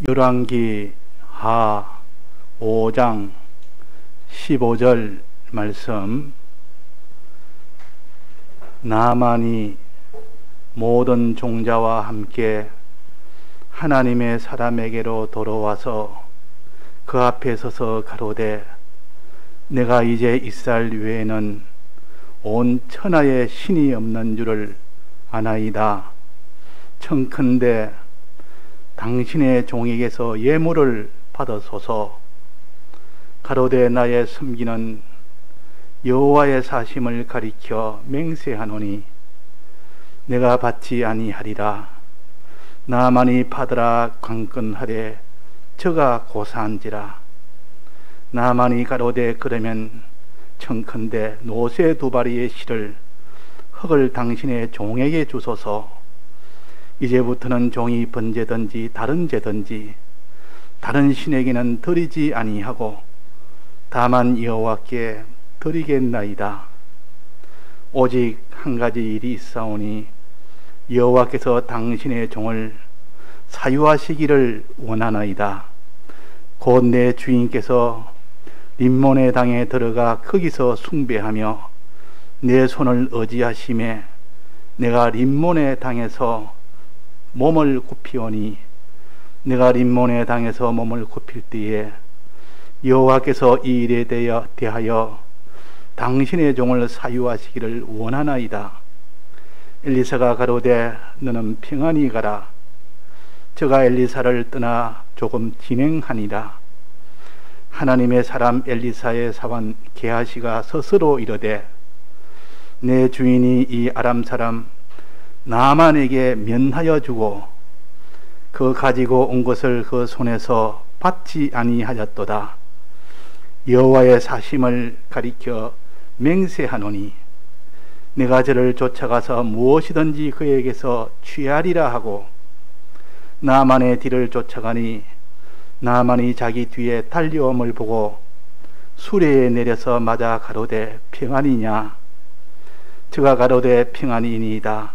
열왕기 하 5장 15절 말씀. 나아만이 모든 종자와 함께 하나님의 사람에게로 돌아와서 그 앞에 서서 가로되, 내가 이제 이스라엘 외에는 온 천하에 신이 없는 줄을 아나이다. 청컨대 당신의 종에게서 예물을 받으소서. 가로되, 나의 섬기는 여호와의 사심을 가리켜 맹세하노니 내가 받지 아니하리라. 나아만이 받으라 강건하되 저가 고사한지라. 나아만이 가로되, 그러면 청컨대 노새 2바리의 실을 흙을 당신의 종에게 주소서. 이제부터는 종이 번제든지 다른 제든지 다른 신에게는 드리지 아니하고 다만 여호와께 드리겠나이다. 오직 한 가지 일이 있사오니 여호와께서 당신의 종을 사유하시기를 원하나이다. 곧 내 주인께서 림몬의 당에 들어가 거기서 숭배하며 내 손을 의지하심에 내가 림몬의 당에서 몸을 굽히오니 내가 림몬의 당에서 몸을 굽힐 때에 여호와께서 이 일에 대하여 당신의 종을 사유하시기를 원하나이다. 엘리사가 가로되, 너는 평안히 가라. 저가 엘리사를 떠나 조금 진행하니라. 하나님의 사람 엘리사의 사원 게하시가 스스로 이르되, 내 주인이 이 아람 사람 나아만에게 면하여 주고 그 가지고 온 것을 그 손에서 받지 아니하였도다. 여호와의 사심을 가리켜 맹세하노니 내가 저를 쫓아가서 무엇이든지 그에게서 취하리라 하고 나아만의 뒤를 쫓아가니 나아만이 자기 뒤에 달려옴을 보고 수레에 내려서 맞아 가로되, 평안이냐? 저가 가로되, 평안이니이다.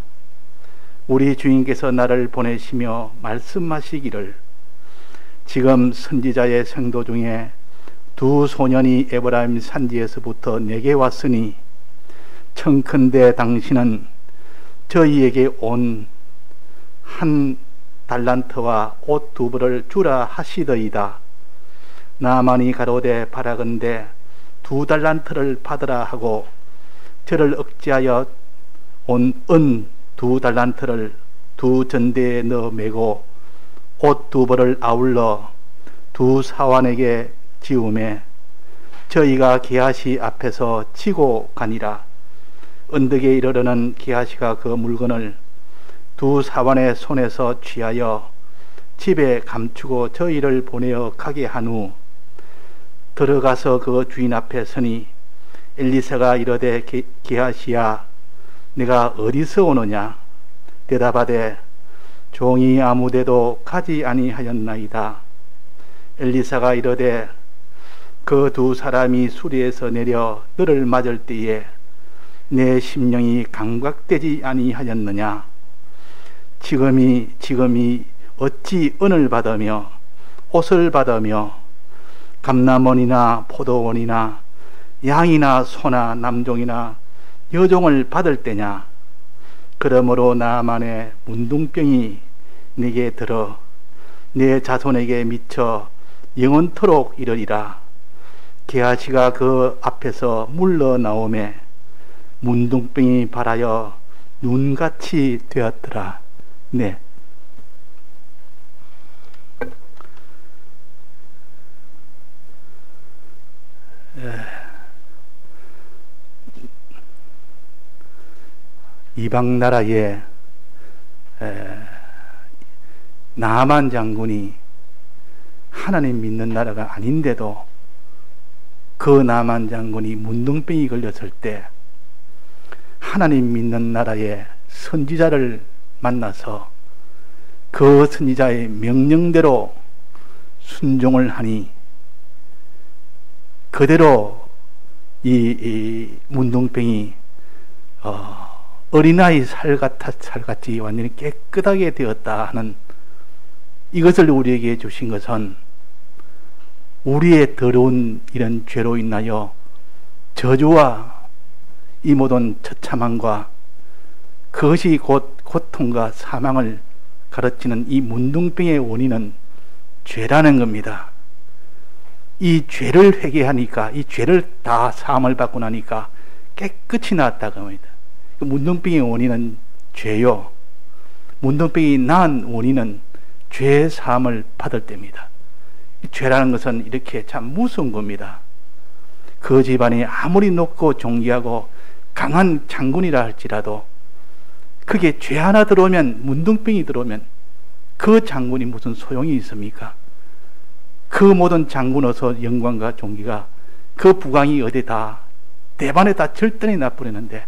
우리 주인께서 나를 보내시며 말씀하시기를, 지금 선지자의 생도 중에 2 소년이 에브라임 산지에서부터 내게 왔으니 청컨대 당신은 저희에게 온 1 달란트와 옷 2벌을 주라 하시더이다. 나아만이 가로되, 바라건대 2 달란트를 받으라 하고 저를 억지하여 온 은 2 달란트를 2 전대에 넣어 매고 옷 2벌을 아울러 2 사환에게 지우매 저희가 게하시 앞에서 치고 가니라. 언덕에 이르러는 게하시가 그 물건을 2 사환의 손에서 취하여 집에 감추고 저희를 보내어 가게 한 후 들어가서 그 주인 앞에 서니 엘리사가 이르되, 게하시야, 내가 어디서 오느냐? 대답하되, 종이 아무데도 가지 아니하였나이다. 엘리사가 이르되, 그 2 사람이 수리에서 내려 너를 맞을 때에 내 심령이 감각되지 아니하였느냐? 지금이 어찌 은을 받으며 옷을 받으며 감람원이나 포도원이나 양이나 소나 남종이나 여종을 받을 때냐? 그러므로 나아만의 문둥병이 네게 들어 내 자손에게 미쳐 영원토록 이르리라. 게하시가 그 앞에서 물러나오매 문둥병이 발하여 눈같이 되었더라. 네. 이방 나라의 나아만 장군이 하나님 믿는 나라가 아닌데도 그 나아만 장군이 문둥병이 걸렸을 때 하나님 믿는 나라의 선지자를 만나서 그 선지자의 명령대로 순종을 하니 그대로 이 문둥병이 어린아이 살같이 완전히 깨끗하게 되었다 하는 이것을 우리에게 주신 것은 우리의 더러운 이런 죄로 인하여 저주와 이 모든 처참함과 그것이 곧 고통과 사망을 가르치는 이 문둥병의 원인은 죄라는 겁니다. 이 죄를 회개하니까, 이 죄를 다 사함을 받고 나니까 깨끗이 나았다고 합니다. 문둥병의 원인은 죄요, 문둥병이 나은 원인은 죄 사함을 받을 때입니다. 이 죄라는 것은 이렇게 참 무서운 겁니다. 그 집안이 아무리 높고 존귀하고 강한 장군이라 할지라도 그게 죄 하나 들어오면, 문둥병이 들어오면 그 장군이 무슨 소용이 있습니까? 그 모든 장군으로서 영광과 존귀가 그 부강이 어디 다 대반에 다 절단이 나버리는데,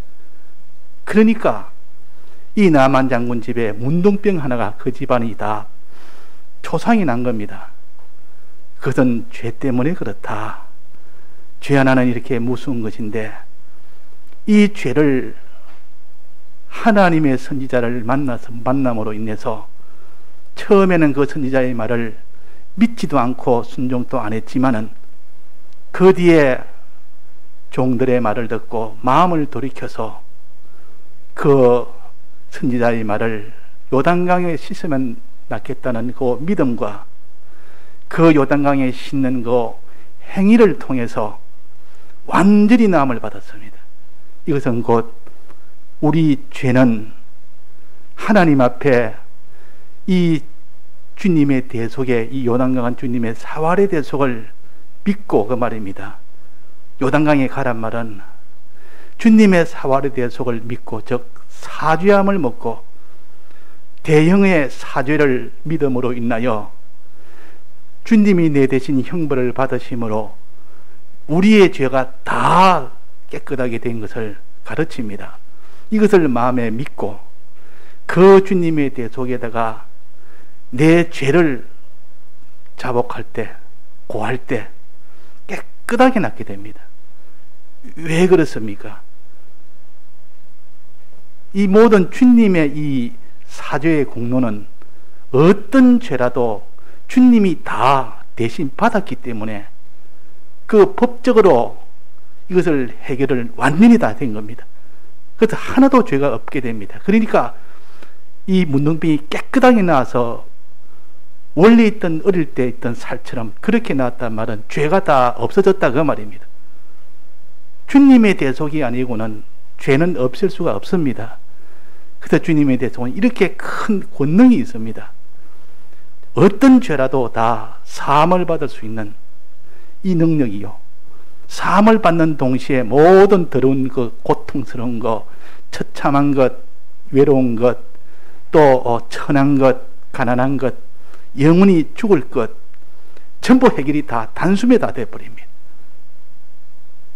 그러니까 이 나만 장군 집에 문둥병 하나가 그 집안이 다 초상이 난 겁니다. 그것은 죄 때문에 그렇다. 죄 하나는 이렇게 무서운 것인데, 이 죄를 하나님의 선지자를 만남으로 인해서 처음에는 그 선지자의 말을 믿지도 않고 순종도 안 했지만은 그 뒤에 종들의 말을 듣고 마음을 돌이켜서 그 선지자의 말을 요단강에 씻으면 낫겠다는 그 믿음과 그 요단강에 씻는 그 행위를 통해서 완전히 나음을 받았습니다. 이것은 곧 우리 죄는 하나님 앞에 이 주님의 대속에, 이 요단강한 주님의 사활의 대속을 믿고, 그 말입니다. 요단강에 가란 말은 주님의 사활의 대속을 믿고, 즉 사죄함을 먹고 대형의 사죄를 믿음으로 인하여 주님이 내 대신 형벌을 받으심으로 우리의 죄가 다 깨끗하게 된 것을 가르칩니다. 이것을 마음에 믿고 그 주님의 대속에다가 내 죄를 자복할 때, 고할 때 깨끗하게 낫게 됩니다. 왜 그렇습니까? 이 모든 주님의 이 사죄의 공로는 어떤 죄라도 주님이 다 대신 받았기 때문에 그 법적으로 이것을 해결을 완전히 다 된 겁니다. 그래서 하나도 죄가 없게 됩니다. 그러니까 이 문둥병이 깨끗하게 나와서 원래 있던, 어릴 때 있던 살처럼 그렇게 나왔단 말은 죄가 다 없어졌다, 그 말입니다. 주님의 대속이 아니고는 죄는 없을 수가 없습니다. 그래서 주님의 대속은 이렇게 큰 권능이 있습니다. 어떤 죄라도 다 사함을 받을 수 있는 이 능력이요, 사함을 받는 동시에 모든 더러운 것, 고통스러운 것, 처참한 것, 외로운 것, 또 천한 것, 가난한 것, 영원히 죽을 것, 전부 해결이 다 단숨에 다 돼버립니다.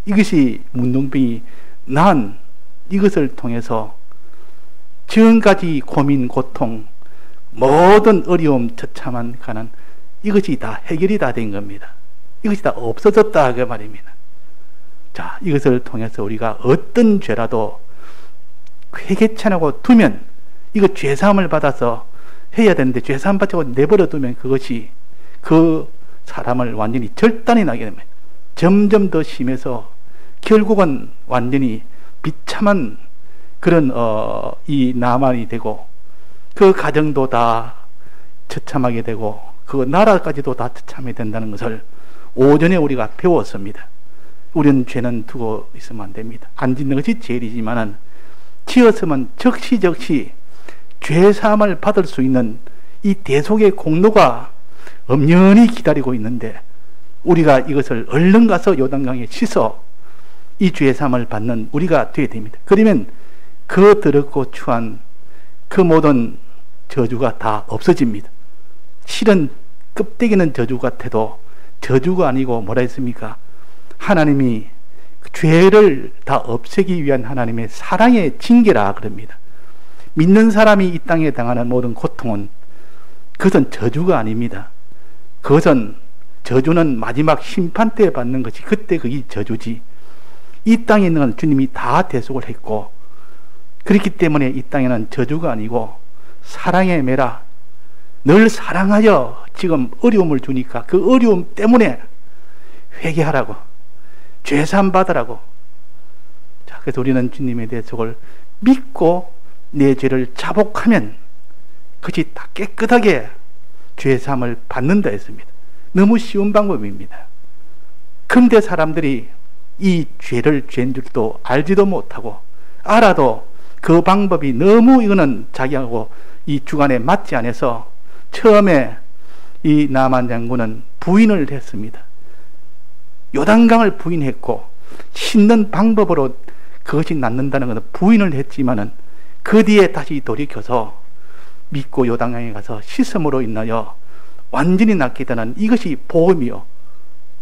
이것이 문둥병이 난 이것을 통해서 지금까지 고민, 고통, 모든 어려움, 처참한 가난, 이것이 다 해결이 다 된 겁니다. 이것이 다 없어졌다, 그 말입니다. 자, 이것을 통해서 우리가 어떤 죄라도 회개치 않고 두면, 이거 죄사함을 받아서 해야 되는데 죄사함 받고 내버려 두면 그것이 그 사람을 완전히 절단이 나게 됩니다. 점점 더 심해서 결국은 완전히 비참한 그런 이 나만이 되고, 그 가정도 다 처참하게 되고, 그 나라까지도 다 처참하게 된다는 것을 오전에 우리가 배웠습니다. 우리는 죄는 두고 있으면 안 됩니다. 안 짓는 것이 죄이지만은 지었으면 적시적시 죄사함을 받을 수 있는 이 대속의 공로가 엄연히 기다리고 있는데, 우리가 이것을 얼른 가서 요단강에 씻어 이 죄사함을 받는 우리가 되어야 됩니다. 그러면 그 더럽고 추한 그 모든 저주가 다 없어집니다. 실은 껍데기는 저주 같아도 저주가 아니고 뭐라 했습니까? 하나님이 죄를 다 없애기 위한 하나님의 사랑의 징계라 그럽니다. 믿는 사람이 이 땅에 당하는 모든 고통은 그것은 저주가 아닙니다. 그것은, 저주는 마지막 심판 때 받는 것이, 그때 그게 저주지. 이 땅에 있는 건 주님이 다 대속을 했고, 그렇기 때문에 이 땅에는 저주가 아니고 사랑의 매라, 늘 사랑하여 지금 어려움을 주니까 그 어려움 때문에 회개하라고, 죄사함 받으라고. 자, 그래서 우리는 주님에 대해서 그걸 믿고 내 죄를 자복하면 그것이 다 깨끗하게 죄사함을 받는다 했습니다. 너무 쉬운 방법입니다. 근데 사람들이 이 죄를 죄인 줄도 알지도 못하고, 알아도 그 방법이 너무 이거는 자기하고 이 주관에 맞지 않아서 처음에 이 나만 장군은 부인을 했습니다. 요단강을 부인했고, 씻는 방법으로 그것이 낫는다는 것은 부인을 했지만은 그 뒤에 다시 돌이켜서 믿고 요단강에 가서 씻음으로 인하여 완전히 낫게 되는 이것이 복음이요,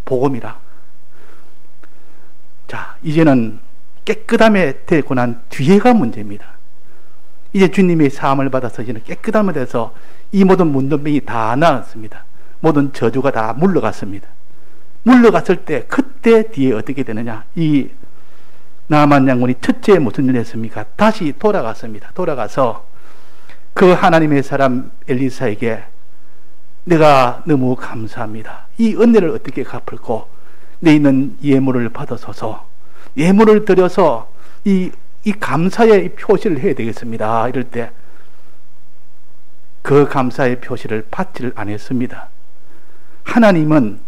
복음이라. 자, 이제는 깨끗함에 되고 난 뒤에가 문제입니다. 이제 주님의 사함을 받아서 이제는 깨끗함에 대해서 이 모든 문둥병이 다 나았습니다. 모든 저주가 다 물러갔습니다. 물러갔을 때 그때 뒤에 어떻게 되느냐? 이 나만 장군이 첫째 무슨 일을 했습니까? 다시 돌아갔습니다. 돌아가서 그 하나님의 사람 엘리사에게 내가 너무 감사합니다. 이 은혜를 어떻게 갚을꼬? 내 있는 예물을 받아서서 예물을 드려서 이 감사의 표시를 해야 되겠습니다. 이럴 때 그 감사의 표시를 받지를 않았습니다. 하나님은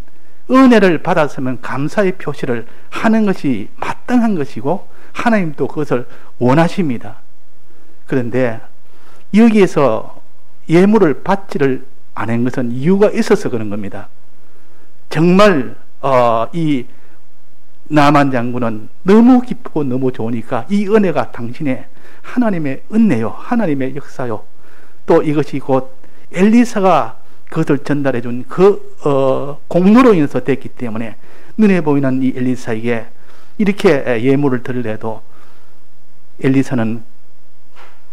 은혜를 받았으면 감사의 표시를 하는 것이 마땅한 것이고 하나님도 그것을 원하십니다. 그런데 여기에서 예물을 받지를 않은 것은 이유가 있어서 그런 겁니다. 정말 이 나만 장군은 너무 기쁘고 너무 좋으니까 이 은혜가 당신의 하나님의 은혜요, 하나님의 역사요, 또 이것이 곧 엘리사가 그것을 전달해 준 그 공로로 인해서 됐기 때문에 눈에 보이는 이 엘리사에게 이렇게 예물을 드리려도 엘리사는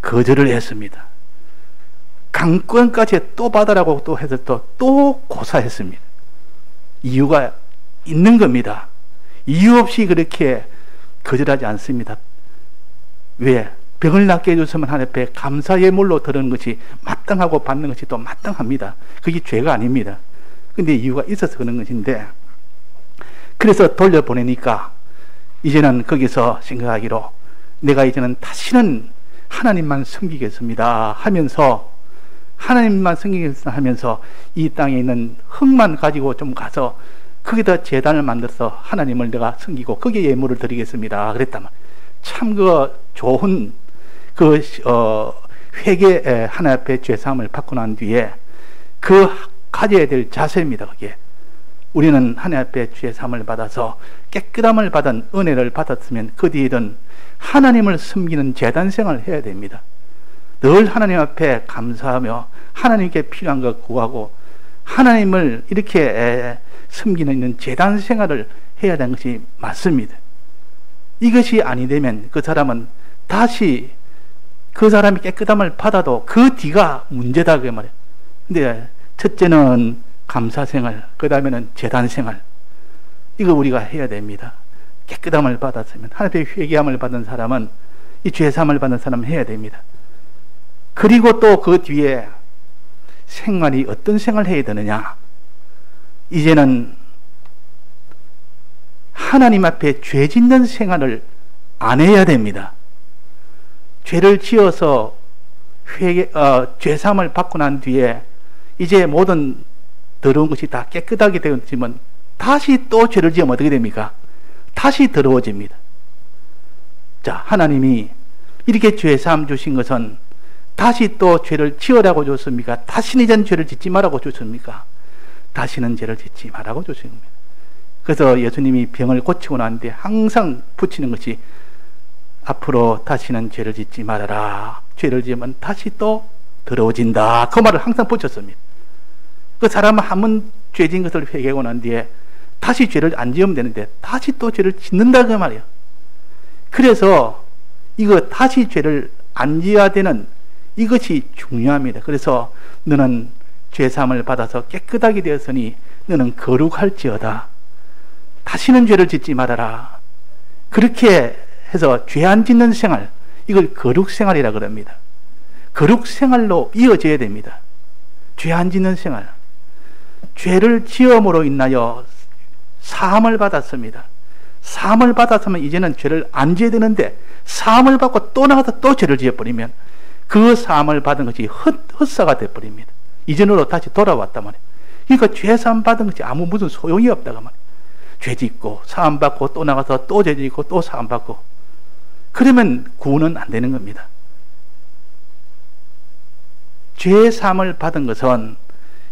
거절을 했습니다. 강권까지 또 받으라고 또 해서 또 고사했습니다. 이유가 있는 겁니다. 이유 없이 그렇게 거절하지 않습니다. 왜? 병을 낫게 해줬으면 하나님 앞에 감사 예물로 드리는 것이 마땅하고 받는 것이 또 마땅합니다. 그게 죄가 아닙니다. 근데 이유가 있어서 그런 것인데, 그래서 돌려보내니까 이제는 거기서 생각하기로 내가 이제는 다시는 하나님만 섬기겠습니다 하면서, 하나님만 섬기겠습니다 하면서 이 땅에 있는 흙만 가지고 좀 가서 거기다 제단을 만들어서 하나님을 내가 섬기고 거기에 예물을 드리겠습니다 그랬다면, 참 그 좋은 그 회개 하나님 앞에 죄사함을 받고 난 뒤에 그 가져야 될 자세입니다. 그게 우리는 하나님 앞에 죄사함을 받아서 깨끗함을 받은 은혜를 받았으면 그 뒤에는 하나님을 섬기는 제단 생활을 해야 됩니다. 늘 하나님 앞에 감사하며 하나님께 필요한 것 구하고 하나님을 이렇게 섬기는 있는 제단 생활을 해야 되는 것이 맞습니다. 이것이 아니 되면 그 사람은 다시 그 사람이 깨끗함을 받아도 그 뒤가 문제다 그 말이에요. 근데 첫째는 감사 생활, 그 다음에는 제단 생활, 이거 우리가 해야 됩니다. 깨끗함을 받았으면, 하나님의 회개함을 받은 사람은, 이 죄사함을 받은 사람은 해야 됩니다. 그리고 또 그 뒤에 생활이 어떤 생활을 해야 되느냐? 이제는 하나님 앞에 죄 짓는 생활을 안 해야 됩니다. 죄를 지어서 죄사함을 받고 난 뒤에 이제 모든 더러운 것이 다 깨끗하게 되었지만 다시 또 죄를 지으면 어떻게 됩니까? 다시 더러워집니다. 자, 하나님이 이렇게 죄사함 주신 것은 다시 또 죄를 지으라고 줬습니까? 다시는 이제는 죄를 짓지 말라고 줬습니까? 다시는 죄를 짓지 말라고 주신 겁니다. 그래서 예수님이 병을 고치고 난 뒤에 항상 붙이는 것이 앞으로 다시는 죄를 짓지 말아라. 죄를 지으면 다시 또 더러워진다. 그 말을 항상 붙였습니다. 그 사람은 한 번 죄 지은 것을 회개하고 난 뒤에 다시 죄를 안 지으면 되는데 다시 또 죄를 짓는다 그 말이에요. 그래서 이거 다시 죄를 안 지어야 되는 이것이 중요합니다. 그래서 너는 죄사함을 받아서 깨끗하게 되었으니 너는 거룩할지어다. 다시는 죄를 짓지 말아라. 그렇게 해서 죄 안 짓는 생활, 이걸 거룩 생활이라 그럽니다. 거룩 생활로 이어져야 됩니다. 죄 안 짓는 생활. 죄를 지음으로 인하여 사함을 받았습니다. 사함을 받았으면 이제는 죄를 안 지어야 되는데, 사함을 받고 또 나가서 또 죄를 지어버리면 그 사함을 받은 것이 헛사가 되어버립니다. 이전으로 다시 돌아왔단 말이에요. 그러니까 죄 사함 받은 것이 아무 무슨 소용이 없다고 말이에요. 죄 짓고 사함 받고 또 나가서 또 죄 짓고 또 사함 받고, 그러면 구원은 안 되는 겁니다. 죄 사함을 받은 것은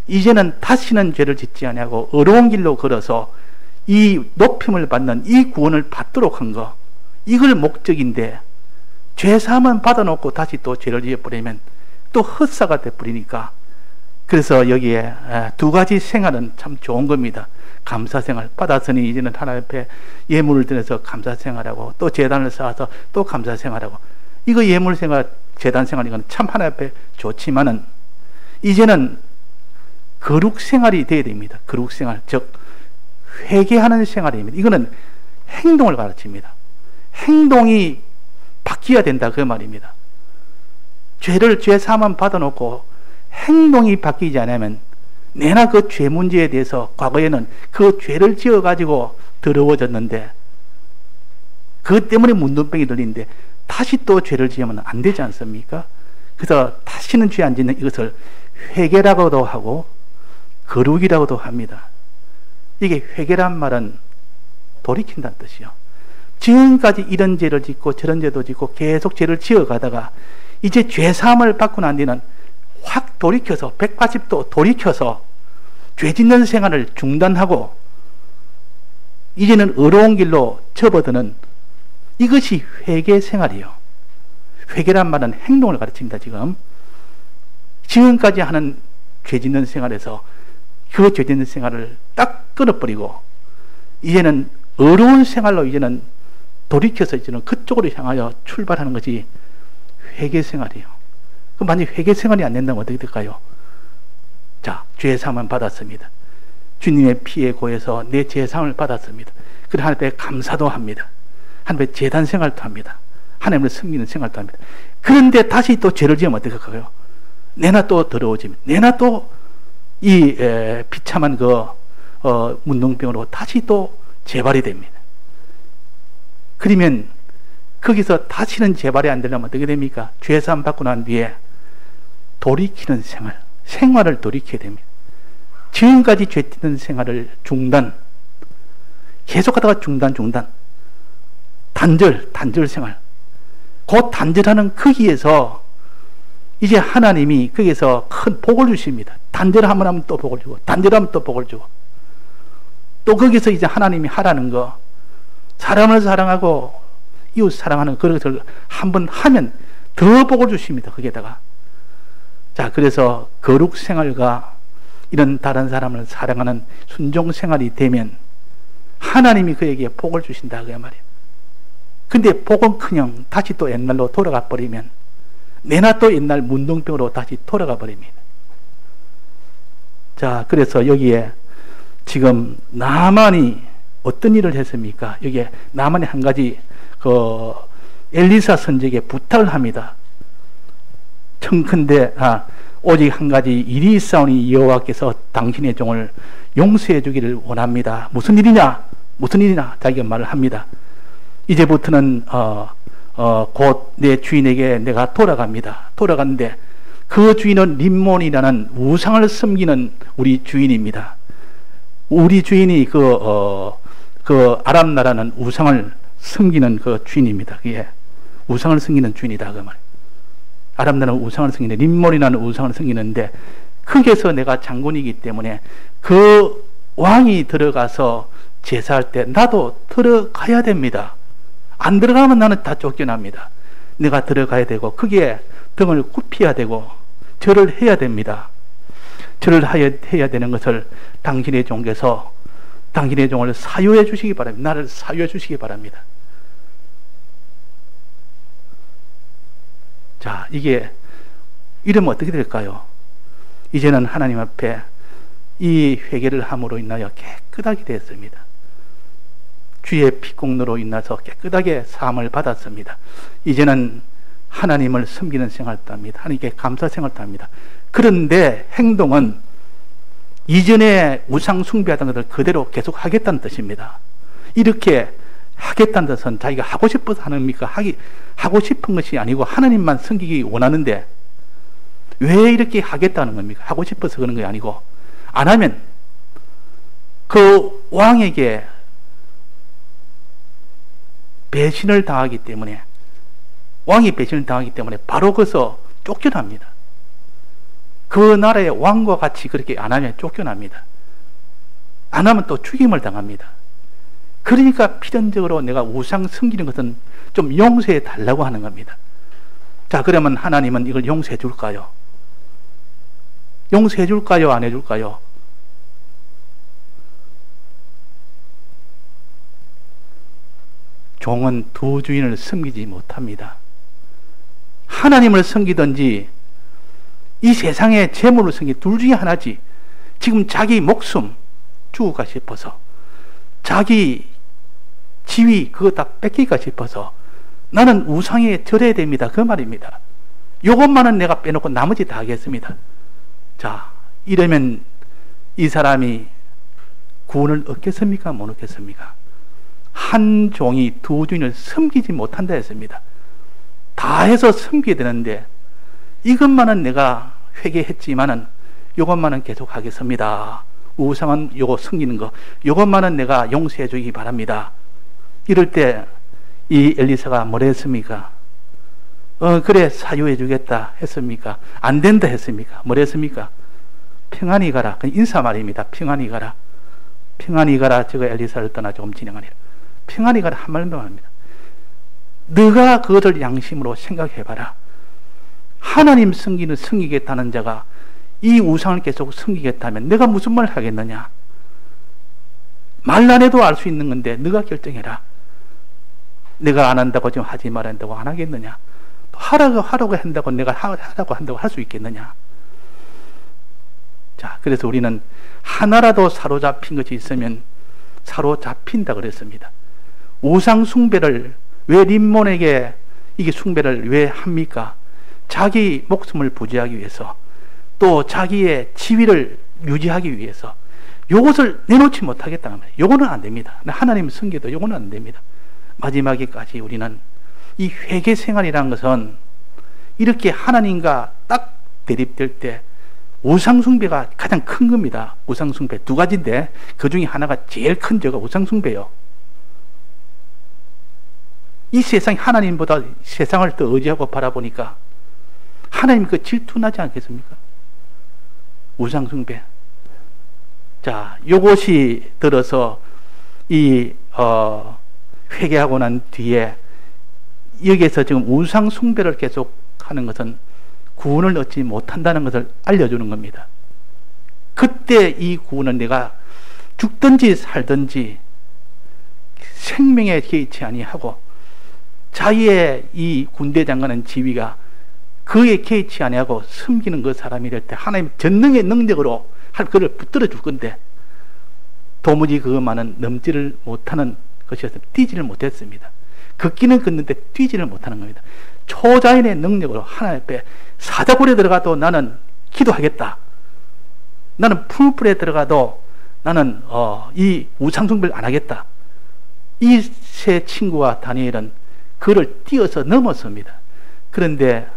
이제는 다시는 죄를 짓지 아니하고 어려운 길로 걸어서 이 높임을 받는 이 구원을 받도록 한 거, 이걸 목적인데, 죄 사함은 받아놓고 다시 또 죄를 지어버리면 또 헛사가 돼버리니까, 그래서 여기에 두 가지 생활은 참 좋은 겁니다. 감사생활 받았으니 이제는 하나님 앞에 예물을 드려서 감사생활하고, 또 제단을 쌓아서 또 감사생활하고, 이거 예물생활 제단생활 이건 참 하나님 앞에 좋지만은, 이제는 거룩생활이 돼야 됩니다. 거룩생활, 즉 회개하는 생활입니다. 이거는 행동을 가르칩니다. 행동이 바뀌어야 된다, 그 말입니다. 죄 사함만 받아놓고 행동이 바뀌지 않으면, 내나 그 죄 문제에 대해서 과거에는 그 죄를 지어가지고 더러워졌는데, 그것 때문에 문둥병이 들리는데 다시 또 죄를 지으면 안 되지 않습니까? 그래서 다시는 죄 안 짓는 이것을 회개라고도 하고 거룩이라고도 합니다. 이게 회개란 말은 돌이킨다는 뜻이요. 지금까지 이런 죄를 짓고 저런 죄도 짓고 계속 죄를 지어가다가 이제 죄사함을 받고 난 뒤는 확 돌이켜서 180도 돌이켜서 죄 짓는 생활을 중단하고 이제는 어려운 길로 접어드는, 이것이 회개 생활이요. 회개란 말은 행동을 가르칩니다. 지금까지 하는 죄 짓는 생활에서 그 죄 짓는 생활을 딱 끊어버리고 이제는 어려운 생활로 이제는 돌이켜서 이제는 그쪽으로 향하여 출발하는 것이 회개 생활이에요. 그럼 만약 회개 생활이 안 된다면 어떻게 될까요? 자, 죄사함을 받았습니다. 주님의 피에 고해서 내 죄사함을 받았습니다. 그래 하나님 앞에 감사도 합니다. 하나님 앞에 제단 생활도 합니다. 하나님을 섬기는 생활도 합니다. 그런데 다시 또 죄를 지으면 어떻게 할까요? 내나 또 더러워지면, 내나 또 이 비참한 그 문둥병으로 다시 또 재발이 됩니다. 그러면 거기서 다시는 재발이 안 되려면 어떻게 됩니까? 죄사함 받고 난 뒤에 돌이키는 생활을 돌이켜야 됩니다. 지금까지 죄 짓는 생활을 중단, 계속하다가 중단, 단절 생활. 그 단절하는 거기에서 이제 하나님이 거기에서 큰 복을 주십니다. 단절하면 하면 또 복을 주고, 단절하면 또 복을 주고, 또 거기서 이제 하나님이 하라는 거, 사람을 사랑하고 이웃 사랑하는 그것을 한번 하면 더 복을 주십니다. 거기에다가. 자, 그래서 거룩 생활과 이런 다른 사람을 사랑하는 순종 생활이 되면 하나님이 그에게 복을 주신다, 그 말이에요. 근데 복은 그냥 다시 또 옛날로 돌아가 버리면 내나 또 옛날 문둥병으로 다시 돌아가 버립니다. 자, 그래서 여기에 지금 나만이 어떤 일을 했습니까? 여기에 나만이 한 가지 엘리사 선지에게 부탁을 합니다. 청컨대 오직 한 가지 일이 있사오니 여호와께서 당신의 종을 용서해 주기를 원합니다. 무슨 일이냐? 자기가 말을 합니다. 이제부터는 곧 내 주인에게 내가 돌아갔는데 그 주인은 림몬이라는 우상을 섬기는 우리 주인입니다. 우리 주인이 그 아람 나라는 우상을 섬기는 그 주인입니다. 그게 우상을 섬기는 주인이다, 그 말. 아람 나라는 우상을 섬기는, 림몬이라는 우상을 섬기는데 거기에서 내가 장군이기 때문에 그 왕이 들어가서 제사할 때 나도 들어가야 됩니다. 안 들어가면 나는 다 쫓겨납니다. 내가 들어가야 되고 거기에 등을 굽혀야 되고 절을 해야 됩니다. 절을 해야 되는 것을 당신의 종께서 당신의 종을 사유해 주시기 바랍니다. 나를 사유해 주시기 바랍니다. 자, 이게 이러면 어떻게 될까요? 이제는 하나님 앞에 이 회개를 함으로 인하여 깨끗하게 되었습니다. 주의 피공로로 인해서 깨끗하게 사함을 받았습니다. 이제는 하나님을 섬기는 생활도 합니다. 하나님께 감사 생활도 합니다. 그런데 행동은 이전에 우상 숭배하던 것을 그대로 계속 하겠다는 뜻입니다. 이렇게 하겠다는 뜻은 자기가 하고 싶어서 하는 겁니까? 하고 싶은 것이 아니고 하나님만 섬기기 원하는데 왜 이렇게 하겠다는 겁니까? 하고 싶어서 그런 게 아니고, 안 하면 그 왕에게 배신을 당하기 때문에, 왕이 배신을 당하기 때문에 바로 거기서 쫓겨납니다. 그 나라의 왕과 같이 그렇게 안 하면 쫓겨납니다. 안 하면 또 죽임을 당합니다. 그러니까 필연적으로 내가 우상 섬기는 것은 좀 용서해 달라고 하는 겁니다. 자, 그러면 하나님은 이걸 용서해 줄까요? 용서해 줄까요? 안 해줄까요? 종은 두 주인을 섬기지 못합니다. 하나님을 섬기든지 이 세상의 재물을 섬기든지 둘 중에 하나지. 지금 자기 목숨 주우가 싶어서, 자기 지위 그거 다 뺏기가 싶어서 나는 우상에 절해야 됩니다, 그 말입니다. 요것만은 내가 빼놓고 나머지 다 하겠습니다. 자, 이러면 이 사람이 구원을 얻겠습니까? 못 얻겠습니까? 한 종이 두 주인을 섬기지 못한다 했습니다. 다 해서 섬기게 되는데 이것만은 내가 회개했지만은 이것만은 계속 하겠습니다. 우상은 요거 섬기는 거, 이것만은 내가 용서해 주기 바랍니다. 이럴 때 이 엘리사가 뭐라 했습니까? 그래, 사유해 주겠다 했습니까? 안 된다 했습니까? 뭐라 했습니까? 평안히 가라. 그 인사 말입니다. 평안히 가라. 평안히 가라. 제가 엘리사를 떠나 조금 진행하리라. 평안히 가라 한 말만 합니다. 네가 그것을 양심으로 생각해봐라. 하나님 섬기겠다는 자가 이 우상을 계속 섬기겠다면 내가 무슨 말을 하겠느냐? 말 안 해도 알 수 있는 건데 네가 결정해라. 내가 안 한다고 지금 하지 말아야 한다고 안 하겠느냐? 하라고 한다고 내가 하라고 한다고 할 수 있겠느냐? 자, 그래서 우리는 하나라도 사로잡힌 것이 있으면 사로잡힌다 그랬습니다. 우상 숭배를 왜 림몬에게 이게 숭배를 왜 합니까? 자기 목숨을 부지하기 위해서, 또 자기의 지위를 유지하기 위해서 요것을 내놓지 못하겠다는 말이에요. 요거는 안 됩니다. 하나님 섬겨도 요거는 안 됩니다. 마지막에까지 우리는 이 회개 생활이라는 것은 이렇게 하나님과 딱 대립될 때 우상숭배가 가장 큰 겁니다. 우상숭배 두 가지인데 그 중에 하나가 제일 큰 죄가 우상숭배요. 이 세상이 하나님보다 세상을 더 의지하고 바라보니까 하나님 그 질투나지 않겠습니까? 우상숭배. 자, 요것이 들어서 이 회개하고 난 뒤에 여기에서 지금 우상숭배를 계속 하는 것은 구원을 얻지 못한다는 것을 알려주는 겁니다. 그때 이 구원은 내가 죽든지 살든지 생명에 개의치 아니하고 자기의 이 군대 장관은 지위가 그에 개의치 아니하고 섬기는 그 사람이 될 때 하나님 전능의 능력으로 그를 붙들어 줄 건데 도무지 그것만은 넘지를 못하는 것이어서 뛰지를 못했습니다. 걷기는 걷는데 뛰지를 못하는 겁니다. 초자연의 능력으로 하나님 앞에 사자굴에 들어가도 나는 기도하겠다. 나는 풀불에 들어가도 나는 이 우상숭배를 안 하겠다. 이 세 친구와 다니엘은 그를 뛰어서 넘었습니다. 그런데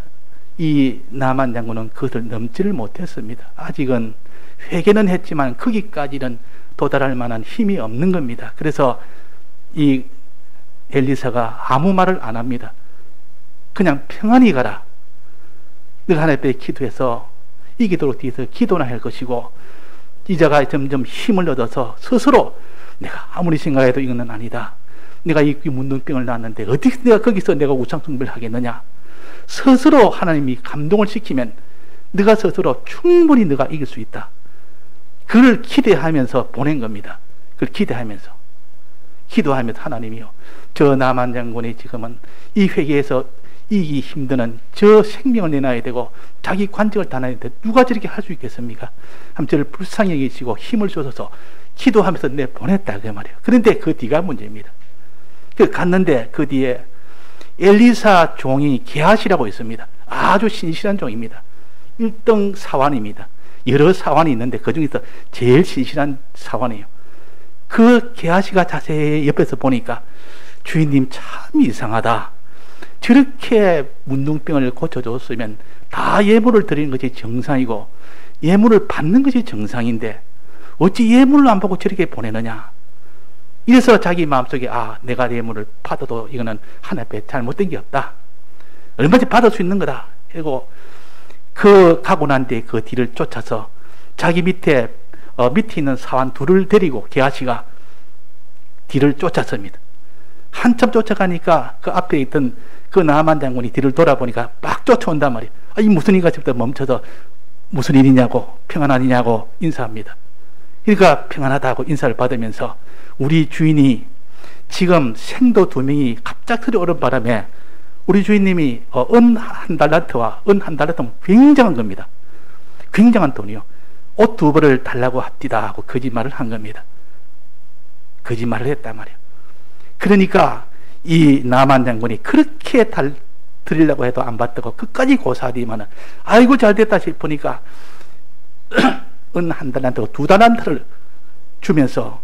이 나만 장군은 그것을 넘지를 못했습니다. 아직은 회개는 했지만 거기까지는 도달할 만한 힘이 없는 겁니다. 그래서 이 엘리사가 아무 말을 안 합니다. 그냥 평안히 가라. 늘 하나님 앞에 기도해서 이기도록 뒤에서 기도나 할 것이고, 이자가 점점 힘을 얻어서 스스로 내가 아무리 생각해도 이거는 아니다. 내가 이 문둥병을 낳았는데 어떻게 내가 거기서 내가 우상숭배를 하겠느냐. 스스로 하나님이 감동을 시키면 네가 스스로 충분히 네가 이길 수 있다. 그를 기대하면서 보낸 겁니다. 그걸 기대하면서 기도하면서 하나님이요, 저 나만 장군이 지금은 이 회개에서 이기기 힘드는 저 생명을 내놔야 되고 자기 관직을 다놔야 되는데 누가 저렇게 할 수 있겠습니까? 한번 저를 불쌍히 여기시고 힘을 주셔서 기도하면서 내 보냈다 그 말이에요. 그런데 그 뒤가 문제입니다. 그 갔는데 그 뒤에 엘리사 종이 게하시라고 있습니다. 아주 신실한 종입니다. 1등 사환입니다. 여러 사환이 있는데 그 중에서 제일 신실한 사환이에요. 그 게하시가 자세히 옆에서 보니까 주인님 참 이상하다. 저렇게 문둥병을 고쳐줬으면 다 예물을 드리는 것이 정상이고 예물을 받는 것이 정상인데 어찌 예물을 안 받고 저렇게 보내느냐. 이래서 자기 마음속에 내가 예물을 받아도 이거는 하나님 앞에 잘못된 게 없다. 얼마든지 받을 수 있는 거다. 그리고 그 가고 난 뒤에 그 뒤를 쫓아서 자기 밑에 있는 사환 둘을 데리고 게하시가 뒤를 쫓았습니다. 한참 쫓아가니까 그 앞에 있던 그 나만 장군이 뒤를 돌아보니까 막 쫓아온단 말이에요. 이 무슨 일인가 싶다 멈춰서 무슨 일이냐고 평안하냐고 인사합니다. 그러니까 평안하다고 인사를 받으면서 우리 주인이 지금 생도 2명이 갑작스레 오른 바람에 우리 주인님이 은 한 달란트와 은 한 달란트는 굉장한 겁니다. 굉장한 돈이요. 옷 2벌을 달라고 합디다 하고 거짓말을 한 겁니다. 거짓말을 했단 말이에요. 그러니까 이 나만 장군이 그렇게 드리려고 해도 안 받다고 끝까지 고사하더니만은 아이고 잘됐다 싶으니까 은 한 달란트고 2달란트를 주면서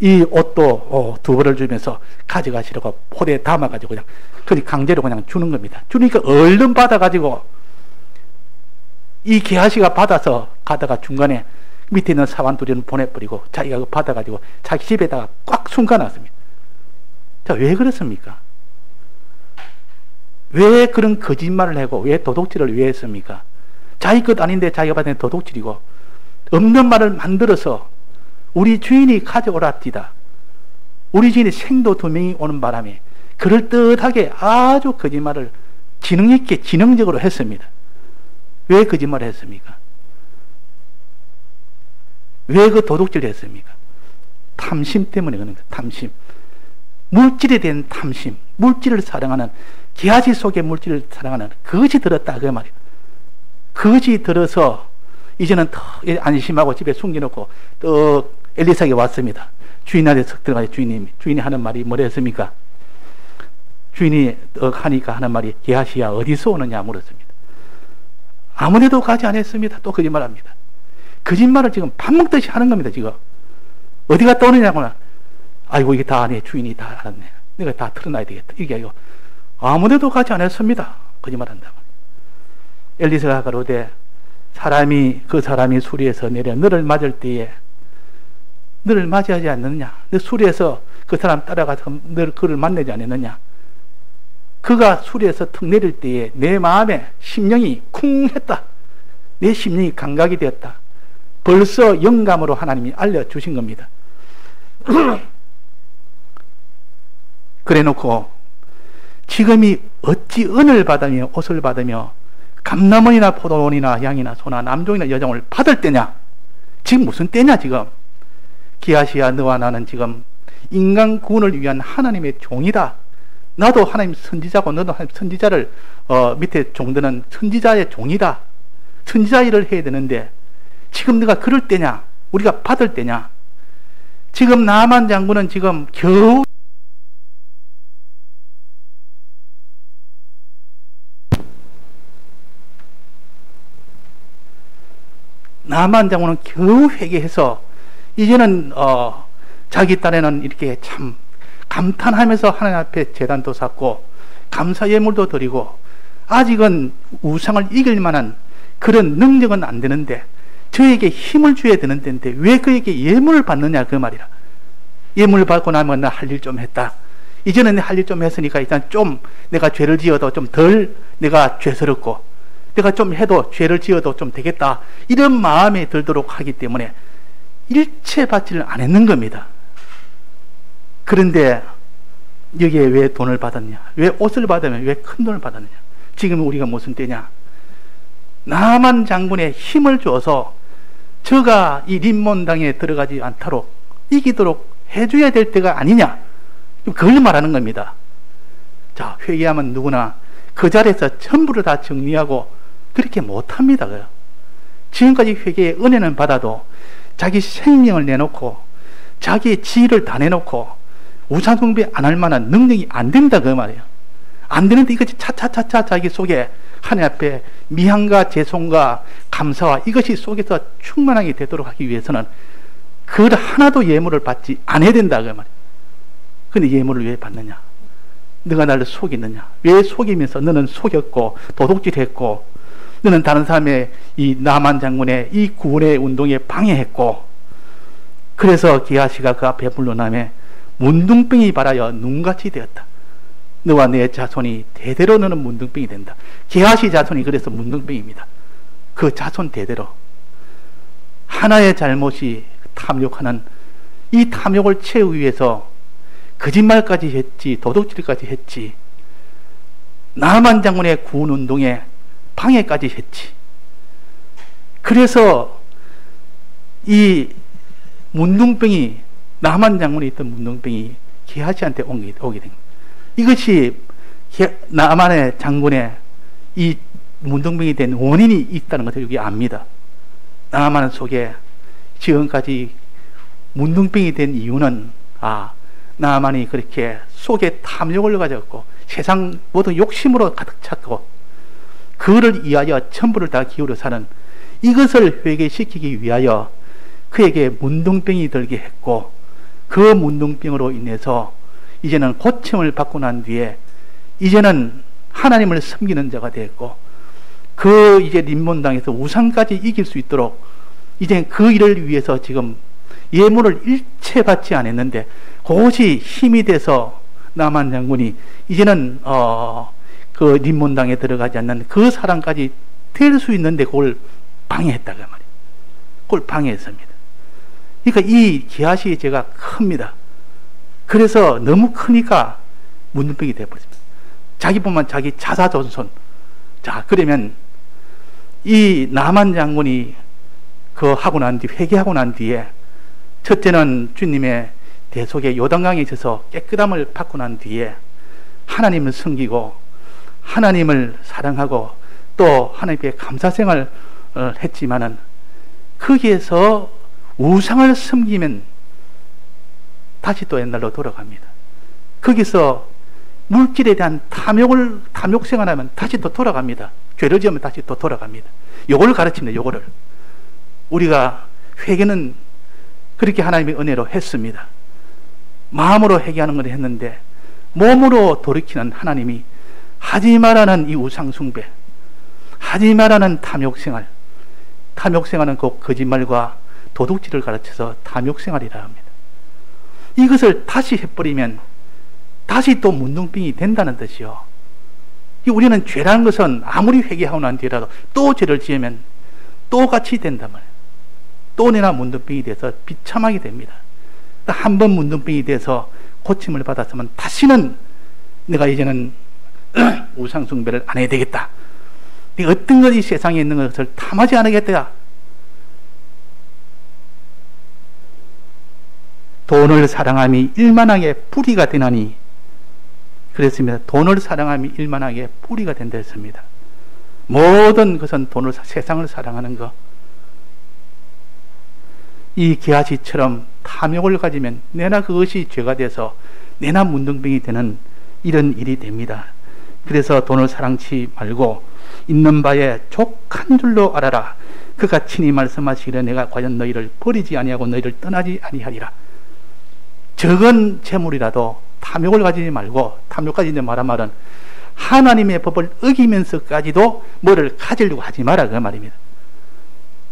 이 옷도 2벌을 주면서 가져가시라고 포대에 담아가지고 그냥 강제로 그냥 주는 겁니다. 주니까 얼른 받아가지고 이 게하시가 받아서 가다가 중간에 밑에 있는 사환 둘이는 보내버리고 자기가 받아가지고 자기 집에다가 꽉 숨겨놨습니다. 자, 왜 그렇습니까? 왜 그런 거짓말을 하고 왜 도둑질을 왜 했습니까? 자기 것 아닌데 자기가 받은 도둑질이고 없는 말을 만들어서 우리 주인이 가져오랍디다. 우리 주인이 생도 2명이 오는 바람에 그럴듯하게 아주 거짓말을 지능 있게 지능적으로 했습니다. 왜 거짓말을 했습니까? 왜 그 도둑질을 했습니까? 탐심 때문에 그런 거예요. 탐심. 물질에 대한 탐심, 물질을 사랑하는 게하시 속에 물질을 사랑하는 그것이 들었다 그 말이에요. 그것이 들어서 이제는 더 안심하고 집에 숨겨놓고 또 엘리사에게 왔습니다. 주인한테 석 들어가서 주인이 하는 말이 뭐라 했습니까? 주인이 하니까 하는 말이 게하시야 어디서 오느냐 물었습니다. 아무데도 가지 않았습니다. 또 거짓말합니다. 거짓말을 지금 밥 먹듯이 하는 겁니다. 지금 어디 갔다 오느냐고나 아이고 이게 다 내 주인이 다 알았네. 내가 다 털어놔야 되겠다. 이게 아니고 아무데도 가지 않았습니다. 거짓말한다. 엘리사가 가로되 그 사람이 수리에서 내려 너를 맞을 때에 너를 맞이하지 않느냐? 너 수리에서 그 사람 따라가서 그를 만나지 않았느냐? 그가 수리에서 턱 내릴 때에 내 마음에 심령이 쿵 했다. 내 심령이 감각이 되었다. 벌써 영감으로 하나님이 알려주신 겁니다. 그래 놓고 지금이 어찌 은을 받으며 옷을 받으며 감남원이나 포도원이나 양이나 소나 남종이나 여종을 받을 때냐? 지금 무슨 때냐 지금? 게하시야 너와 나는 지금 인간 구원을 위한 하나님의 종이다. 나도 하나님 선지자고 너도 하나님 선지자를 밑에 종들은 선지자의 종이다. 선지자 일을 해야 되는데 지금 네가 그럴 때냐? 우리가 받을 때냐? 지금 나만 장군은 지금 겨우 나만 장군은 겨우 회개해서 이제는 자기 딴에는 이렇게 참 감탄하면서 하나님 앞에 제단도 쌓고 감사 예물도 드리고 아직은 우상을 이길 만한 그런 능력은 안 되는데 저에게 힘을 줘야 되는 데인데 왜 그에게 예물을 받느냐 그 말이라. 예물을 받고 나면 나 할 일 좀 했다. 이제는 할 일 좀 했으니까 일단 좀 내가 죄를 지어도 좀 덜 내가 죄스럽고 내가 좀 해도 죄를 지어도 좀 되겠다. 이런 마음이 들도록 하기 때문에 일체 받지를 안 했는 겁니다. 그런데 여기에 왜 돈을 받았냐? 왜 옷을 받으면 왜 큰 돈을 받았느냐? 지금 우리가 무슨 때냐? 나만 장군의 힘을 줘서 저가 이 림몬당에 들어가지 않도록 이기도록 해줘야 될 때가 아니냐? 그걸 말하는 겁니다. 자, 회개하면 누구나 그 자리에서 전부를 다 정리하고 그렇게 못합니다. 지금까지 회개의 은혜는 받아도 자기 생명을 내놓고 자기의 지위를 다 내놓고 우상숭배 안 할 만한 능력이 안 된다 그 말이에요. 안 되는데 이것이 차차차차 자기 속에 하나님 앞에 미안과 죄송과 감사와 이것이 속에서 충만하게 되도록 하기 위해서는 그 하나도 예물을 받지 않아야 된다 그 말이에요. 근데 예물을 왜 받느냐? 너가 나를 속이느냐? 왜 속이면서 너는 속였고 도둑질했고 너는 다른 사람의 이 나만 장군의 이 구원의 운동에 방해했고 그래서 게하시가 그 앞에 물러나매 문둥병이 발하여 눈같이 되었다. 너와 내 자손이 대대로 너는 문둥병이 된다. 게하시 자손이 그래서 문둥병입니다. 그 자손 대대로 하나의 잘못이 탐욕하는 이 탐욕을 채우기 위해서 거짓말까지 했지, 도둑질까지 했지, 나만 장군의 구원 운동에 방해까지 했지. 그래서 이 문둥병이, 나만 장군에 있던 문둥병이 게하시한테 오게 된 겁니다. 이것이 나만의 장군의 이 문둥병이 된 원인이 있다는 것을 여기 압니다. 나만 속에 지금까지 문둥병이 된 이유는 나만이 그렇게 속에 탐욕을 가졌고 세상 모든 욕심으로 가득 찼고 그를 위하여 전부를 다 기울여 사는 이것을 회개시키기 위하여 그에게 문둥병이 들게 했고 그 문둥병으로 인해서 이제는 고침을 받고 난 뒤에 이제는 하나님을 섬기는 자가 되었고 그 이제 림몬당에서 우상까지 이길 수 있도록 이제 그 일을 위해서 지금 예물을 일체 받지 않았는데 그것이 힘이 돼서 나만 장군이 이제는 그 림몬당에 들어가지 않는 그 사람까지 될 수 있는데 그걸 방해했다고 말이에요. 그걸 방해했습니다. 그러니까 이 게하시의 죄가 큽니다. 그래서 너무 크니까 문둥병이 되어버렸습니다. 자기뿐만 자기 자사존손. 자, 그러면 이 나만 장군이 하고 난 뒤, 회개하고 난 뒤에 첫째는 주님의 대속에 요단강에 있어서 깨끗함을 받고 난 뒤에 하나님을 섬기고 하나님을 사랑하고 또 하나님께 감사생활을 했지만은 거기에서 우상을 섬기면 다시 또 옛날로 돌아갑니다. 거기서 물질에 대한 탐욕생활하면 다시 또 돌아갑니다. 죄를 지으면 다시 또 돌아갑니다. 요걸 가르칩니다. 요거를 우리가 회개는 그렇게 하나님의 은혜로 했습니다. 마음으로 회개하는 걸 했는데 몸으로 돌이키는 하나님이 하지 말라는 이 우상숭배, 하지 말라는 탐욕생활, 탐욕생활은 곧 거짓말과 도둑질을 가르쳐서 탐욕생활이라 합니다. 이것을 다시 해버리면 다시 또 문둥병이 된다는 뜻이요. 우리는 죄라는 것은 아무리 회개하고 난 뒤라도 또 죄를 지으면 또 같이 된단 말이에요. 또 내나 문둥병이 돼서 비참하게 됩니다. 한 번 문둥병이 돼서 고침을 받았으면 다시는 내가 이제는 우상숭배를 안 해야 되겠다. 내가 어떤 것이 세상에 있는 것을 탐하지 않겠다. 돈을 사랑함이 일만하게 뿌리가 되나니 그랬습니다. 돈을 사랑함이 일만하게 뿌리가 된다 했습니다. 모든 것은 세상을 사랑하는 것. 이 게하시처럼 탐욕을 가지면 내나 그것이 죄가 돼서 내나 문둥병이 되는 이런 일이 됩니다. 그래서 돈을 사랑치 말고 있는 바에 족한 줄로 알아라. 그가 친히 말씀하시기를 내가 과연 너희를 버리지 아니하고 너희를 떠나지 아니하리라. 적은 재물이라도 탐욕을 가지지 말고, 탐욕까지 이제 말한 말은 하나님의 법을 어기면서까지도 뭐를 가지려고 하지 마라 그 말입니다.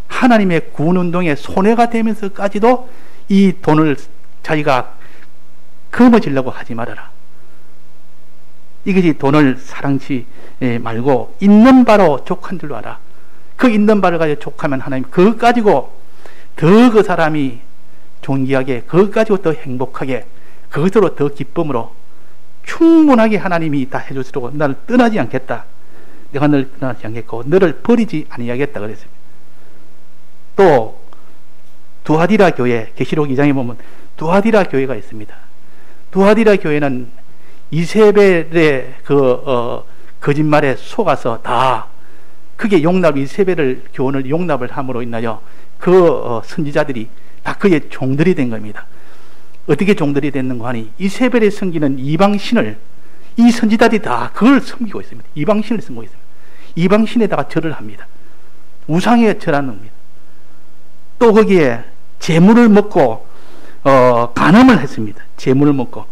하나님의 구원운동에 손해가 되면서까지도 이 돈을 자기가 거머쥐려고 하지 말아라. 이것이 돈을 사랑치 말고 있는 바로 족한 줄로 알아. 그 있는 바를 가지고 족하면 하나님 그것 가지고 더 그 사람이 존귀하게, 그것 가지고 더 행복하게, 그것으로 더 기쁨으로 충분하게 하나님이 다 해주시려고 나를 떠나지 않겠다. 내가 너를 떠나지 않겠고 너를 버리지 아니하겠다 그랬습니다. 또 두아디라 교회, 계시록 2장에 보면 두아디라 교회가 있습니다. 두아디라 교회는 이세벨의 거짓말에 속아서 다 그게 이세벨을 교훈을 용납을 함으로 인하여 선지자들이 다 그의 종들이 된 겁니다. 어떻게 종들이 됐는가 하니 이세벨의 섬기는 이방신을 이 선지자들이 다 그걸 섬기고 있습니다. 이방신을 섬기고 있습니다. 이방신에다가 절을 합니다. 우상에 절하는 겁니다. 또 거기에 재물을 먹고 간음을 했습니다. 재물을 먹고,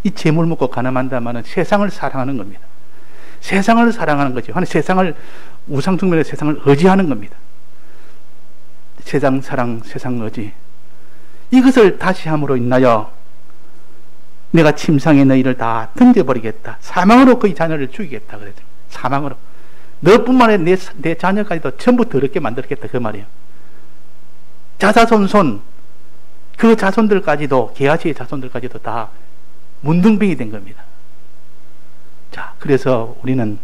이 재물을 먹고 간음한다면 세상을 사랑하는 겁니다. 세상을 사랑하는 거죠. 세상을, 우상 숭배의 세상을 의지하는 겁니다. 세상 사랑, 세상 의지. 이것을 다시 함으로 인하여 내가 침상에 너희를 다 던져버리겠다. 사망으로 그의 자녀를 죽이겠다. 그랬죠. 사망으로. 너뿐만 아니라 내 자녀까지도 전부 더럽게 만들겠다. 그 말이에요. 자자손손, 그 자손들까지도, 게하시의 자손들까지도 다 문둥병이 된 겁니다. 자, 그래서 우리는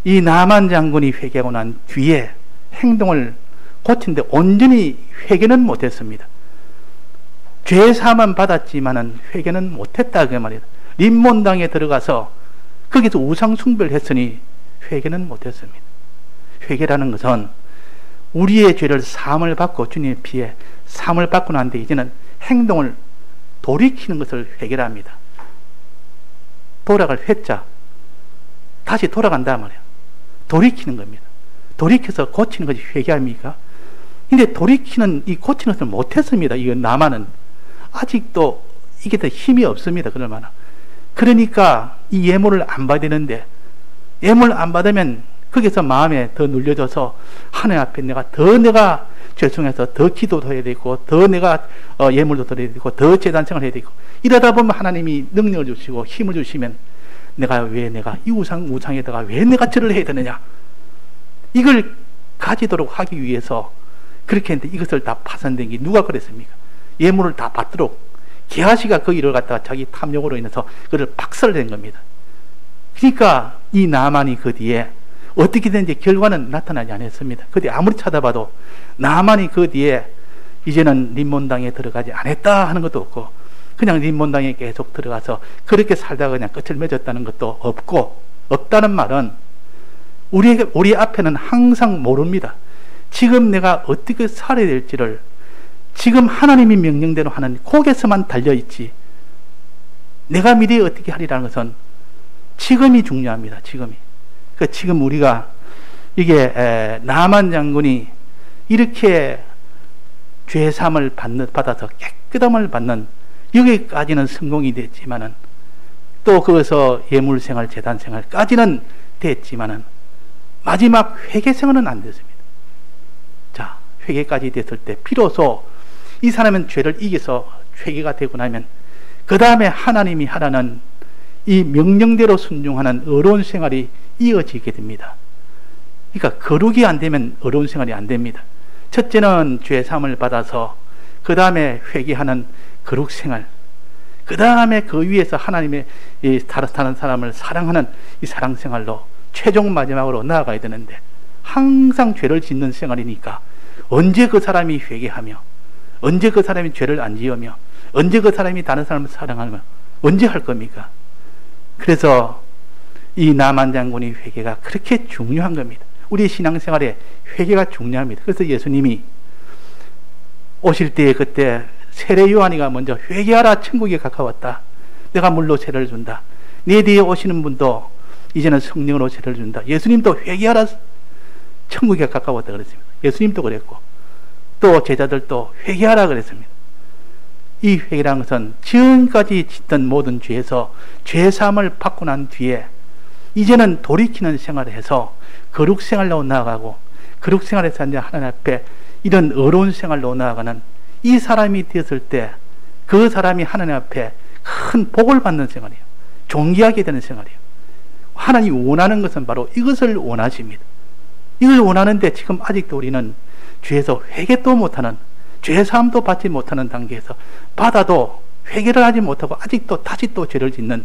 이 나만 장군이 회개하고 난 뒤에 행동을 고친데 온전히 회개는 못했습니다. 죄사만 받았지만은 회개는 못했다 그 말이에요. 림몬당에 들어가서 거기서 우상 숭배를 했으니 회개는 못했습니다. 회개라는 것은 우리의 죄를 사함을 받고 주님의 피에 사함을 받고 난 뒤에 이제는 행동을 돌이키는 것을 회개랍니다. 돌아갈 회자, 다시 돌아간다 말이에요. 돌이키는 겁니다. 돌이켜서 고치는 것이 회개합니까? 근데 돌이키는, 이 고치는 것을 못했습니다. 이거 나만은 아직도 이게 더 힘이 없습니다. 그럴만한. 그러니까 이 예물을 안 받았는데, 예물 안 받으면 거기서 마음에 더 눌려져서 하나님 앞에 내가 죄송해서 더 기도도 해야 되고, 더 내가 예물도 드려야 되고, 더 제단생을 해야 되고, 이러다 보면 하나님이 능력을 주시고 힘을 주시면 내가 이 우상에다가 왜 내가 절을 해야 되느냐, 이걸 가지도록 하기 위해서 그렇게 했는데 이것을 다 파산된 게 누가 그랬습니까? 예물을 다 받도록 게하시가 그 일을 갖다가 자기 탐욕으로 인해서 그를 박살낸 겁니다. 그러니까 이 나만이 그 뒤에 어떻게 된지 결과는 나타나지 않았습니다. 그 뒤에 아무리 찾아봐도 나만이 그 뒤에 이제는 림몬당에 들어가지 않았다 하는 것도 없고, 그냥 림몬당에 계속 들어가서 그렇게 살다가 그냥 끝을 맺었다는 것도 없다는 말은 우리 앞에는 항상 모릅니다. 지금 내가 어떻게 살아야 될지를 지금 하나님이 명령대로 하는 거기에서만 달려있지, 내가 미래에 어떻게 하리라는 것은 지금이 중요합니다. 지금 우리가 이게 나만 장군이 이렇게 죄삼을 받아서 깨끗함을 받는 여기까지는 성공이 됐지만은, 또 거기서 예물생활, 제단생활까지는 됐지만은 마지막 회개생활은 안 됐습니다. 자, 회개까지 됐을 때 비로소 이 사람은 죄를 이겨서 회개가 되고 나면 그 다음에 하나님이 하라는 이 명령대로 순종하는 어려운 생활이 이어지게 됩니다. 그러니까 거룩이 안 되면 어려운 생활이 안 됩니다. 첫째는 죄사함을 받아서 그 다음에 회개하는 거룩 생활, 그 다음에 그 위에서 하나님의 다른 사람을 사랑하는 이 사랑 생활로 최종 마지막으로 나아가야 되는데, 항상 죄를 짓는 생활이니까 언제 그 사람이 회개하며, 언제 그 사람이 죄를 안 지으며, 언제 그 사람이 다른 사람을 사랑하며, 언제 할 겁니까? 그래서 이 나만 장군의 회개가 그렇게 중요한 겁니다. 우리 신앙생활에 회개가 중요합니다. 그래서 예수님이 오실 때에 그때 세례 요한이가 먼저 회개하라, 천국에 가까웠다. 내가 물로 세례를 준다. 내 뒤에 오시는 분도 이제는 성령으로 세례를 준다. 예수님도 회개하라, 천국에 가까웠다 그랬습니다. 예수님도 그랬고 또 제자들도 회개하라 그랬습니다. 이 회개라는 것은 지금까지 짓던 모든 죄에서 죄사함을 받고 난 뒤에 이제는 돌이키는 생활을 해서 거룩 생활로 나아가고, 거룩 생활에서 이제 하나님 앞에 이런 어려운 생활로 나아가는 이 사람이 되었을 때 그 사람이 하나님 앞에 큰 복을 받는 생활이에요. 존귀하게 되는 생활이에요. 하나님이 원하는 것은 바로 이것을 원하십니다. 이걸 원하는데 지금 아직도 우리는 죄에서 회개도 못하는, 죄사함도 받지 못하는 단계에서 받아도 회개를 하지 못하고 아직도 다시 또 죄를 짓는,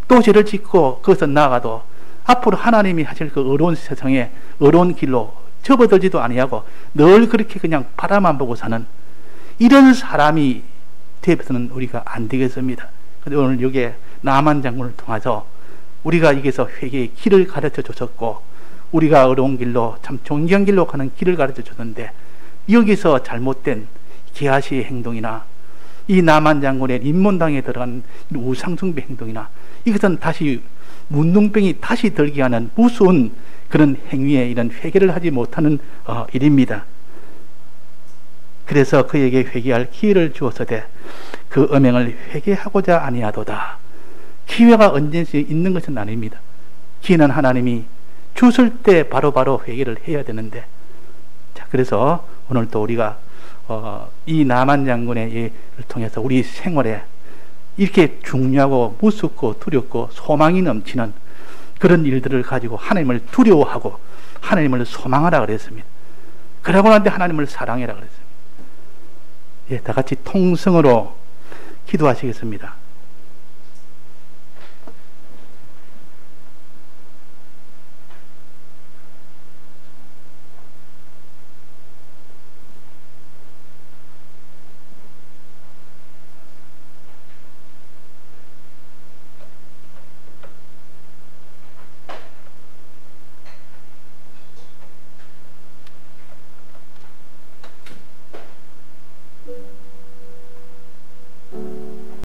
또 죄를 짓고 그것을 나아가도 앞으로 하나님이 하실 그 어려운 세상에 어려운 길로 접어들지도 아니하고 늘 그렇게 그냥 바라만 보고 사는 이런 사람이 되어서는 우리가 안 되겠습니다. 그런데 오늘 여기에 나만 장군을 통해서 우리가 여기서 회개의 길을 가르쳐 줬었고, 우리가 어려운 길로 참 존귀한 길로 가는 길을 가르쳐 줬는데, 여기서 잘못된 게하시의 행동이나 이 나만 장군의 인문당에 들어간 우상숭배 행동이나 이것은 다시 문둥병이 다시 들게 하는 무서운 그런 행위에 이런 회개를 하지 못하는 일입니다. 그래서 그에게 회개할 기회를 주었으되 그 음행을 회개하고자 아니하도다. 기회가 언제든지 있는 것은 아닙니다. 기회는 하나님이 주실 때 바로바로 회개를 해야 되는데, 자, 그래서 오늘 또 우리가 이 나만 장군의 일을 통해서 우리 생활에 이렇게 중요하고 무섭고 두렵고 소망이 넘치는 그런 일들을 가지고 하나님을 두려워하고 하나님을 소망하라 그랬습니다. 그러고 난데 하나님을 사랑해라 그랬습니다. 예, 다 같이 통성으로 기도하시겠습니다.